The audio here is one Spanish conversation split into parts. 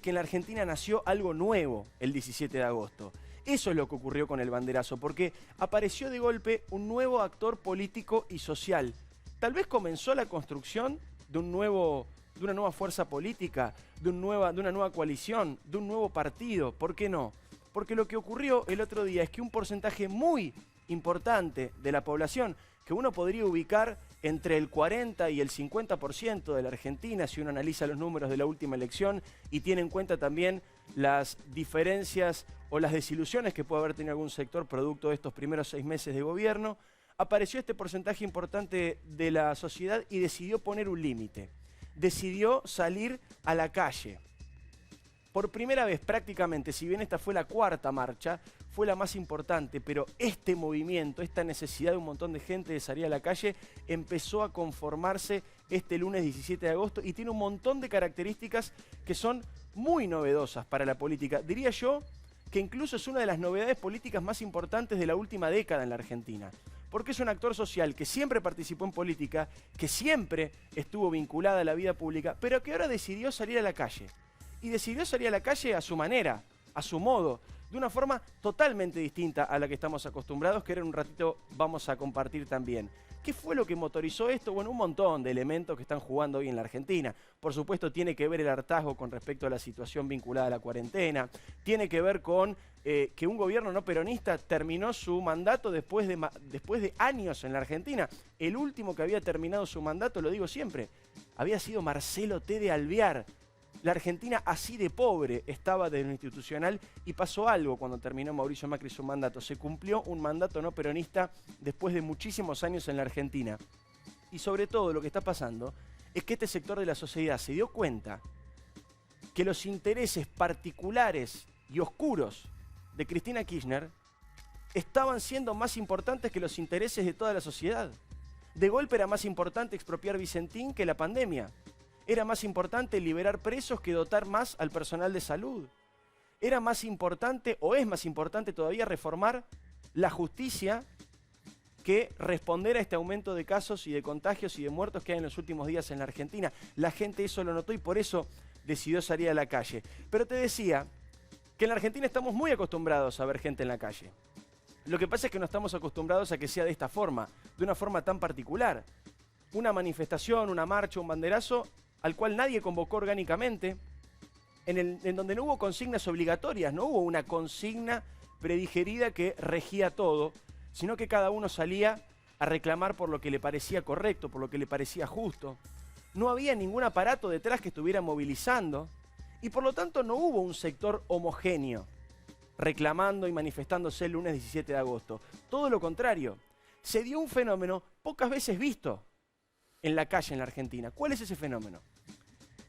que en la Argentina nació algo nuevo el 17 de agosto. Eso es lo que ocurrió con el banderazo, porque apareció de golpe un nuevo actor político y social. Tal vez comenzó la construcción de una nueva fuerza política, de una nueva coalición, de un nuevo partido. ¿Por qué no? Porque lo que ocurrió el otro día es que un porcentaje muy importante de la población, que uno podría ubicar entre el 40 y el 50% de la Argentina, si uno analiza los números de la última elección y tiene en cuenta también las diferencias o las desilusiones que puede haber tenido algún sector producto de estos primeros 6 meses de gobierno, apareció este porcentaje importante de la sociedad y decidió poner un límite. Decidió salir a la calle. Por primera vez prácticamente, si bien esta fue la 4ª marcha, fue la más importante, pero este movimiento, esta necesidad de un montón de gente de salir a la calle, empezó a conformarse este lunes 17 de agosto y tiene un montón de características que son muy novedosas para la política. Diría yo que incluso es una de las novedades políticas más importantes de la última década en la Argentina. Porque es un actor social que siempre participó en política, que siempre estuvo vinculada a la vida pública, pero que ahora decidió salir a la calle. Y decidió salir a la calle a su manera, a su modo, de una forma totalmente distinta a la que estamos acostumbrados, que ahora en un ratito vamos a compartir también. ¿Qué fue lo que motorizó esto? Bueno, un montón de elementos que están jugando hoy en la Argentina. Por supuesto, tiene que ver el hartazgo con respecto a la situación vinculada a la cuarentena. Tiene que ver con que un gobierno no peronista terminó su mandato después de años en la Argentina. El último que había terminado su mandato, lo digo siempre, había sido Marcelo T. de Alvear. La Argentina así de pobre estaba desde lo institucional y pasó algo cuando terminó Mauricio Macri su mandato. Se cumplió un mandato no peronista después de muchísimos años en la Argentina. Y sobre todo lo que está pasando es que este sector de la sociedad se dio cuenta que los intereses particulares y oscuros de Cristina Kirchner estaban siendo más importantes que los intereses de toda la sociedad. De golpe era más importante expropiar Vicentín que la pandemia. Era más importante liberar presos que dotar más al personal de salud. Era más importante, o es más importante todavía, reformar la justicia que responder a este aumento de casos y de contagios y de muertos que hay en los últimos días en la Argentina. La gente eso lo notó y por eso decidió salir a la calle. Pero te decía que en la Argentina estamos muy acostumbrados a ver gente en la calle. Lo que pasa es que no estamos acostumbrados a que sea de esta forma, de una forma tan particular. Una manifestación, una marcha, un banderazo al cual nadie convocó orgánicamente, en donde no hubo consignas obligatorias, no hubo una consigna predigerida que regía todo, sino que cada uno salía a reclamar por lo que le parecía correcto, por lo que le parecía justo. No había ningún aparato detrás que estuviera movilizando y por lo tanto no hubo un sector homogéneo reclamando y manifestándose el lunes 17 de agosto. Todo lo contrario, se dio un fenómeno pocas veces visto en la calle en la Argentina. ¿Cuál es ese fenómeno?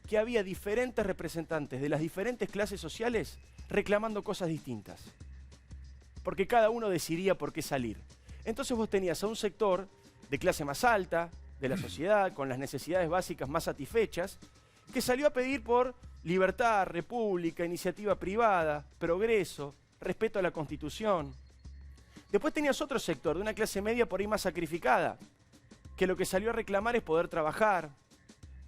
Que había diferentes representantes de las diferentes clases sociales reclamando cosas distintas. Porque cada uno decidía por qué salir. Entonces vos tenías a un sector de clase más alta, de la sociedad, con las necesidades básicas más satisfechas, que salió a pedir por libertad, república, iniciativa privada, progreso, respeto a la Constitución. Después tenías otro sector de una clase media por ahí más sacrificada, que lo que salió a reclamar es poder trabajar,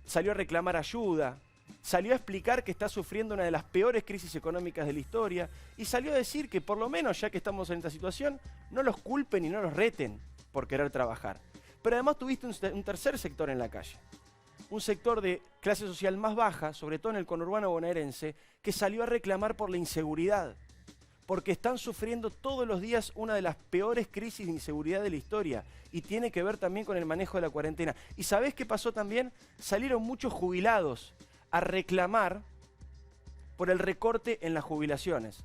salió a reclamar ayuda, salió a explicar que está sufriendo una de las peores crisis económicas de la historia y salió a decir que por lo menos, ya que estamos en esta situación, no los culpen y no los reten por querer trabajar. Pero además tuviste un tercer sector en la calle, un sector de clase social más baja, sobre todo en el conurbano bonaerense, que salió a reclamar por la inseguridad, porque están sufriendo todos los días una de las peores crisis de inseguridad de la historia y tiene que ver también con el manejo de la cuarentena. ¿Y sabés qué pasó también? Salieron muchos jubilados a reclamar por el recorte en las jubilaciones,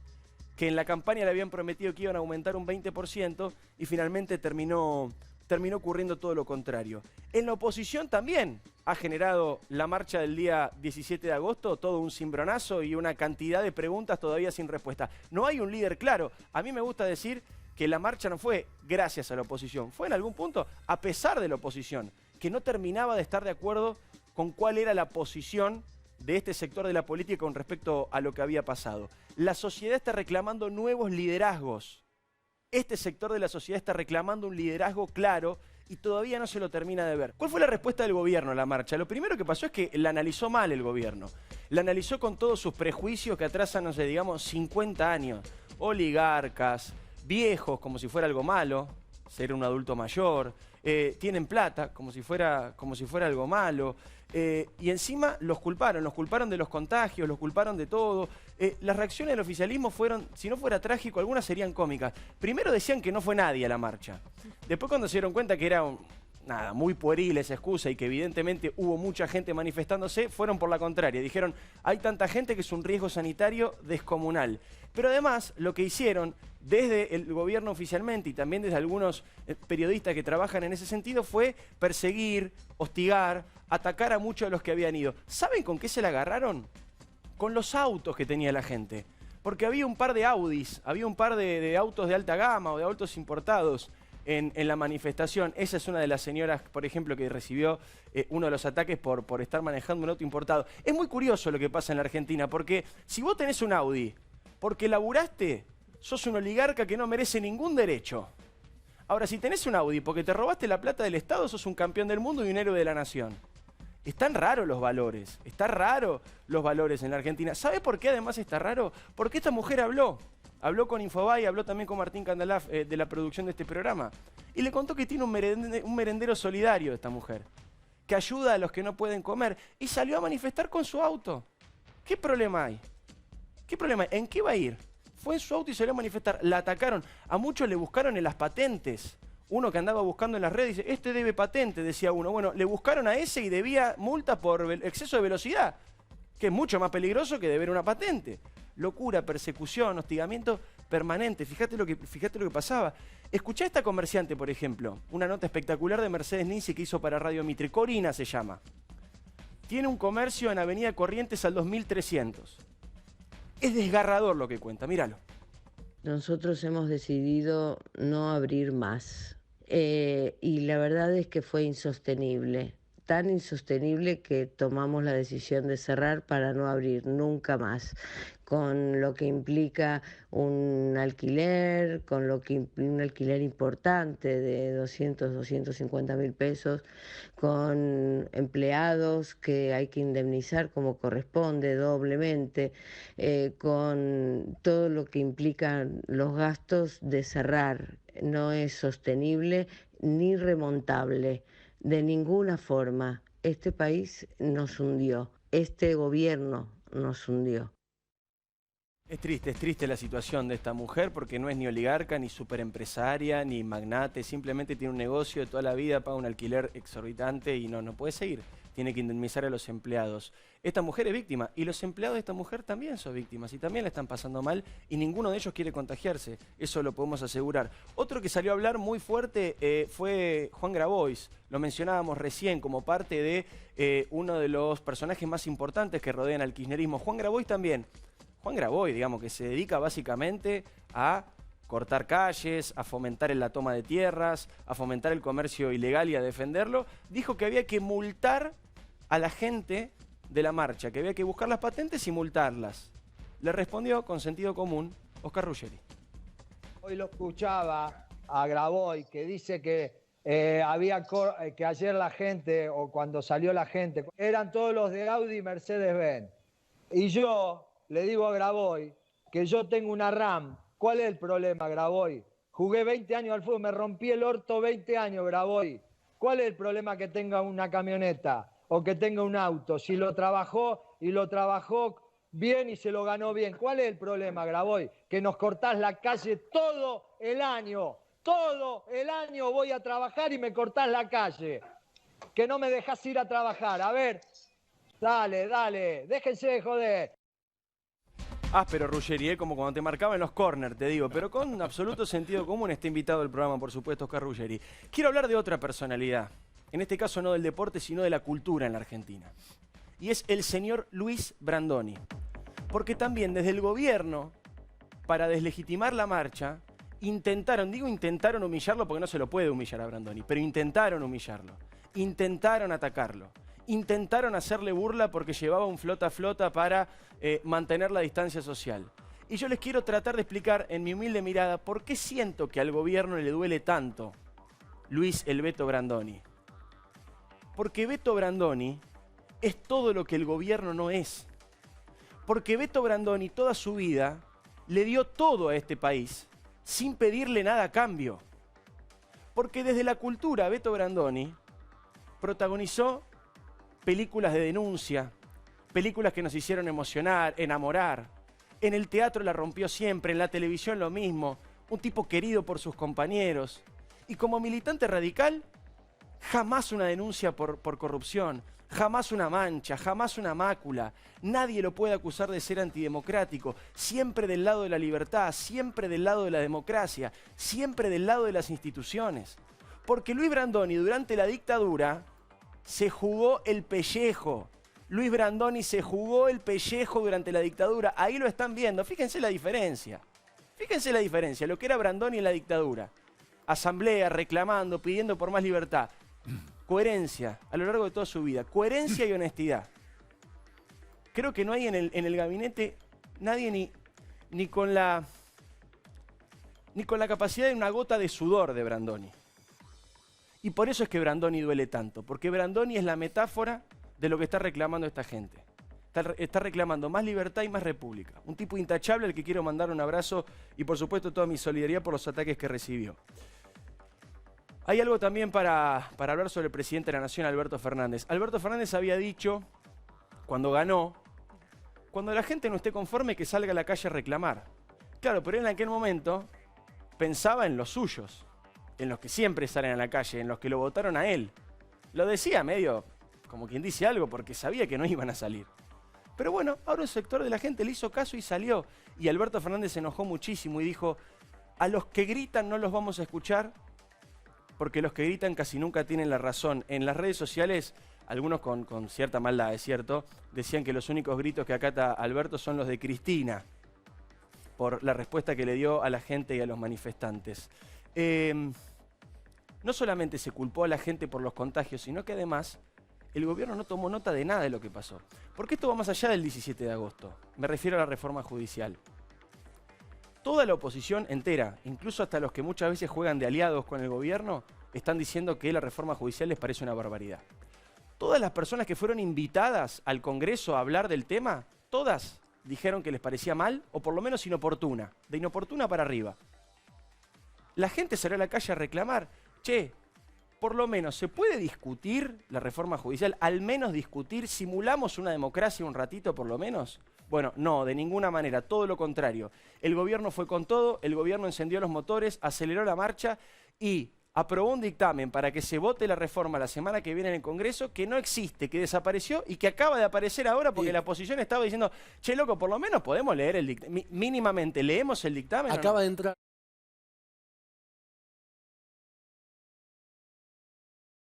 que en la campaña le habían prometido que iban a aumentar un 20% y finalmente terminó ocurriendo todo lo contrario. En la oposición también ha generado la marcha del día 17 de agosto todo un cimbronazo y una cantidad de preguntas todavía sin respuesta. No hay un líder claro. A mí me gusta decir que la marcha no fue gracias a la oposición, fue en algún punto a pesar de la oposición, que no terminaba de estar de acuerdo con cuál era la posición de este sector de la política con respecto a lo que había pasado. La sociedad está reclamando nuevos liderazgos. Este sector de la sociedad está reclamando un liderazgo claro y todavía no se lo termina de ver. ¿Cuál fue la respuesta del gobierno a la marcha? Lo primero que pasó es que la analizó mal el gobierno. La analizó con todos sus prejuicios que atrasan, no sé, digamos, 50 años. Oligarcas, viejos, como si fuera algo malo, ser un adulto mayor, tienen plata, como si fuera algo malo, y encima los culparon de los contagios, los culparon de todo. Las reacciones del oficialismo fueron, si no fuera trágico, algunas serían cómicas. Primero decían que no fue nadie a la marcha. Después, cuando se dieron cuenta que era nada, muy pueril esa excusa y que evidentemente hubo mucha gente manifestándose, fueron por la contraria. Dijeron, hay tanta gente que es un riesgo sanitario descomunal. Pero además, lo que hicieron desde el gobierno oficialmente y también desde algunos periodistas que trabajan en ese sentido fue perseguir, hostigar, atacar a muchos de los que habían ido. ¿Saben con qué se la agarraron? Con los autos que tenía la gente. Porque había un par de Audis, había un par de autos de alta gama o de autos importados en la manifestación. Esa es una de las señoras, por ejemplo, que recibió uno de los ataques por estar manejando un auto importado. Es muy curioso lo que pasa en la Argentina, porque si vos tenés un Audi, porque laburaste, sos un oligarca que no merece ningún derecho. Ahora, si tenés un Audi porque te robaste la plata del Estado, sos un campeón del mundo y un héroe de la nación. Están raros los valores, están raros los valores en la Argentina. ¿Sabe por qué además está raro? Porque esta mujer habló con Infobae, habló también con Martín Candalaf de la producción de este programa. Y le contó que tiene un merendero solidario esta mujer, que ayuda a los que no pueden comer. Y salió a manifestar con su auto. ¿Qué problema hay? ¿Qué problema hay? ¿En qué va a ir? Fue en su auto y salió a manifestar. La atacaron. A muchos le buscaron en las patentes. Uno que andaba buscando en las redes dice, este debe patente, decía uno. Bueno, le buscaron a ese y debía multa por exceso de velocidad, que es mucho más peligroso que deber una patente. Locura, persecución, hostigamiento permanente. Fíjate lo que pasaba. Escuchá a esta comerciante, por ejemplo, una nota espectacular de Mercedes Ninzi que hizo para Radio Mitre. Corina se llama. Tiene un comercio en Avenida Corrientes al 2300. Es desgarrador lo que cuenta, míralo. Nosotros hemos decidido no abrir más y la verdad es que fue insostenible, tan insostenible que tomamos la decisión de cerrar para no abrir nunca más, con lo que implica un alquiler, un alquiler importante de 250.000 pesos, con empleados que hay que indemnizar como corresponde doblemente, con todo lo que implican los gastos de cerrar. No es sostenible ni remontable de ninguna forma. Este país nos hundió, este gobierno nos hundió. Es triste la situación de esta mujer porque no es ni oligarca, ni superempresaria, ni magnate, simplemente tiene un negocio de toda la vida, paga un alquiler exorbitante y no puede seguir. Tiene que indemnizar a los empleados. Esta mujer es víctima y los empleados de esta mujer también son víctimas y también la están pasando mal y ninguno de ellos quiere contagiarse, eso lo podemos asegurar. Otro que salió a hablar muy fuerte fue Juan Grabois, lo mencionábamos recién como parte de uno de los personajes más importantes que rodean al kirchnerismo. Juan Grabois también. Juan Grabois, digamos, que se dedica básicamente a cortar calles, a fomentar la toma de tierras, a fomentar el comercio ilegal y a defenderlo, dijo que había que multar a la gente de la marcha, que había que buscar las patentes y multarlas. Le respondió con sentido común Oscar Ruggeri. Hoy lo escuchaba a Grabois que dice que que ayer la gente, o cuando salió la gente, eran todos los de Audi y Mercedes-Benz. Y yo le digo a Grabois que yo tengo una RAM. ¿Cuál es el problema, Grabois? Jugué 20 años al fútbol, me rompí el orto 20 años, Grabois. ¿Cuál es el problema que tenga una camioneta o que tenga un auto? Si lo trabajó bien y se lo ganó bien. ¿Cuál es el problema, Grabois? Que nos cortás la calle todo el año. Todo el año voy a trabajar y me cortás la calle. Que no me dejás ir a trabajar. A ver, dale, déjense de joder. Áspero, Ruggeri, como cuando te marcaba en los corners, te digo, pero con absoluto sentido común está invitado al programa, por supuesto, Oscar Ruggeri. Quiero hablar de otra personalidad, en este caso no del deporte, sino de la cultura en la Argentina. Y es el señor Luis Brandoni. Porque también desde el gobierno, para deslegitimar la marcha, intentaron humillarlo, porque no se lo puede humillar a Brandoni, pero intentaron humillarlo, intentaron atacarlo. Intentaron hacerle burla porque llevaba un flota para mantener la distancia social. Y yo les quiero tratar de explicar en mi humilde mirada por qué siento que al gobierno le duele tanto Luis el Beto Brandoni? Porque Beto Brandoni es todo lo que el gobierno no es. Porque Beto Brandoni toda su vida le dio todo a este país sin pedirle nada a cambio. Porque desde la cultura Beto Brandoni protagonizó películas de denuncia, películas que nos hicieron emocionar, enamorar. En el teatro la rompió siempre, en la televisión lo mismo. Un tipo querido por sus compañeros. Y como militante radical, jamás una denuncia por corrupción, jamás una mancha, jamás una mácula. Nadie lo puede acusar de ser antidemocrático. Siempre del lado de la libertad, siempre del lado de la democracia, siempre del lado de las instituciones. Porque Luis Brandoni durante la dictadura se jugó el pellejo. Luis Brandoni se jugó el pellejo durante la dictadura. Ahí lo están viendo. Fíjense la diferencia. Fíjense la diferencia. Lo que era Brandoni en la dictadura. Asamblea, reclamando, pidiendo por más libertad. Coherencia a lo largo de toda su vida. Coherencia y honestidad. Creo que no hay en el gabinete nadie ni con la capacidad de una gota de sudor de Brandoni. Y por eso es que Brandoni duele tanto. Porque Brandoni es la metáfora de lo que está reclamando esta gente. Está reclamando más libertad y más república. Un tipo intachable al que quiero mandar un abrazo y por supuesto toda mi solidaridad por los ataques que recibió. Hay algo también para hablar sobre el presidente de la Nación, Alberto Fernández. Alberto Fernández había dicho, cuando ganó, cuando la gente no esté conforme que salga a la calle a reclamar. Claro, pero en aquel momento pensaba en los suyos, en los que siempre salen a la calle, en los que lo votaron a él. Lo decía medio como quien dice algo porque sabía que no iban a salir. Pero bueno, ahora un sector de la gente le hizo caso y salió. Y Alberto Fernández se enojó muchísimo y dijo, a los que gritan no los vamos a escuchar porque los que gritan casi nunca tienen la razón. En las redes sociales, algunos con cierta maldad, es cierto, decían que los únicos gritos que acata Alberto son los de Cristina por la respuesta que le dio a la gente y a los manifestantes. No solamente se culpó a la gente por los contagios, sino que además el gobierno no tomó nota de nada de lo que pasó. Porque esto va más allá del 17 de agosto. Me refiero a la reforma judicial. Toda la oposición entera, incluso hasta los que muchas veces juegan de aliados con el gobierno, están diciendo que la reforma judicial les parece una barbaridad. Todas las personas que fueron invitadas al Congreso a hablar del tema, todas dijeron que les parecía mal o por lo menos inoportuna, de inoportuna para arriba. La gente salió a la calle a reclamar, che, por lo menos, ¿se puede discutir la reforma judicial? Al menos discutir, ¿simulamos una democracia un ratito por lo menos? Bueno, no, de ninguna manera, todo lo contrario. El gobierno fue con todo, el gobierno encendió los motores, aceleró la marcha y aprobó un dictamen para que se vote la reforma la semana que viene en el Congreso, que no existe, que desapareció y que acaba de aparecer ahora porque la oposición estaba diciendo, che, loco, por lo menos podemos leer el dictamen, mínimamente, ¿leemos el dictamen? Acaba de entrar.